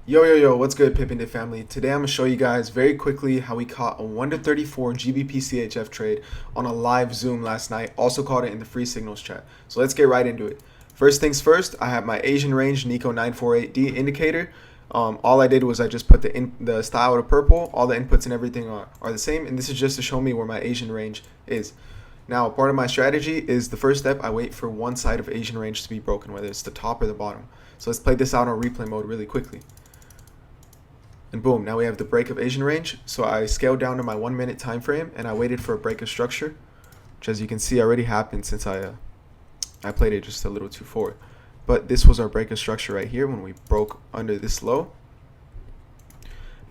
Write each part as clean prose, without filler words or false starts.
Yo, what's good, PIP N DIP family? Today I'm going to show you guys very quickly how we caught a 1-34 GBP CHF trade on a live Zoom last night. Also caught it in the free signals chat. So let's get right into it. First things first, I have my Asian range Nico 948D indicator. All I did was I just put the style to purple. All the inputs and everything are the same, and this is just to show me where my Asian range is. Now, part of my strategy is the first step, I wait for one side of Asian range to be broken, whether it's the top or the bottom. So let's play this out on replay mode really quickly. And boom, now we have the break of Asian range. So I scaled down to my 1 minute time frame and I waited for a break of structure, which as you can see already happened since I played it just a little too forward. But this was our break of structure right here when we broke under this low.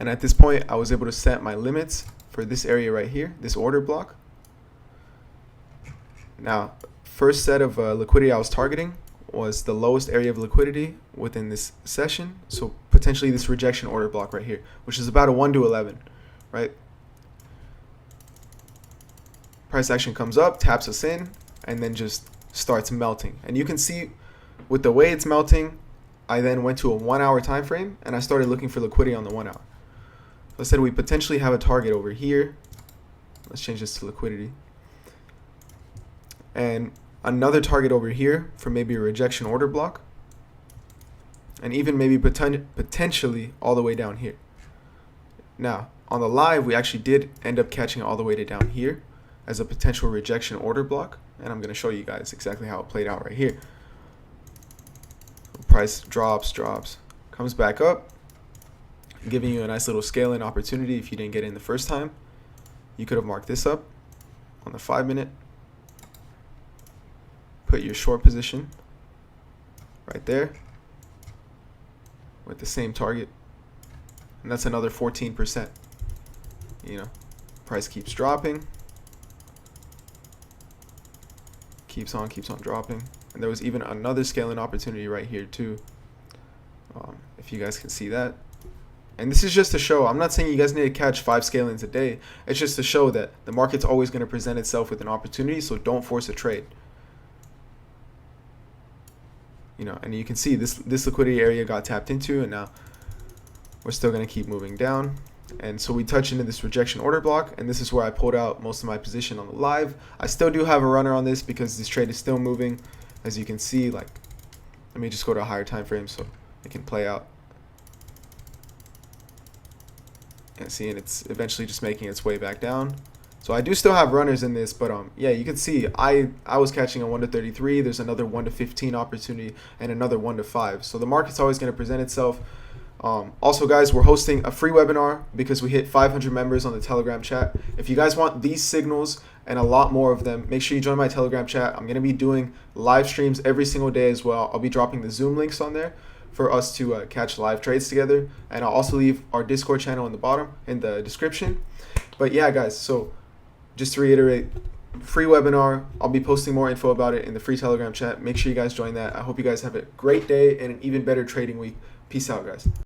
And at this point, I was able to set my limits for this area right here, this order block. Now, first set of liquidity I was targeting was the lowest area of liquidity within this session. So potentially this rejection order block right here, which is about a 1 to 11, right? Price action comes up, taps us in, and then just starts melting. And you can see with the way it's melting, I then went to a 1 hour time frame and I started looking for liquidity on the 1 hour. So I said we potentially have a target over here. Let's change this to liquidity. And another target over here for maybe a rejection order block, and even maybe potentially all the way down here. Now, on the live, we actually did end up catching it all the way to down here as a potential rejection order block, and I'm going to show you guys exactly how it played out right here. Price drops, comes back up, giving you a nice little scale-in opportunity. If you didn't get in the first time, you could have marked this up on the 5 minute. Put your short position right there with the same target, and that's another 14%. You know, price keeps dropping, keeps on dropping, and there was even another scaling opportunity right here too, if you guys can see that. And this is just to show, I'm not saying you guys need to catch 5 scale-ins a day. It's just to show that the market's always going to present itself with an opportunity, so don't force a trade. You know, and you can see this liquidity area got tapped into, and now we're still going to keep moving down. And so we touch into this rejection order block, and this is where I pulled out most of my position on the live. I still do have a runner on this because this trade is still moving, as you can see. Like, let me just go to a higher time frame so it can play out. And see, and it's eventually just making its way back down. So I do still have runners in this, but yeah, you can see I was catching a 1 to 33. There's another 1 to 15 opportunity and another 1 to 5. So the market's always going to present itself. Also, guys, we're hosting a free webinar because we hit 500 members on the Telegram chat. If you guys want these signals and a lot more of them, make sure you join my Telegram chat. I'm going to be doing live streams every single day as well. I'll be dropping the Zoom links on there for us to catch live trades together. And I'll also leave our Discord channel in the bottom in the description. But yeah, guys, so just to reiterate, free webinar. I'll be posting more info about it in the free Telegram chat. Make sure you guys join that. I hope you guys have a great day and an even better trading week. Peace out, guys.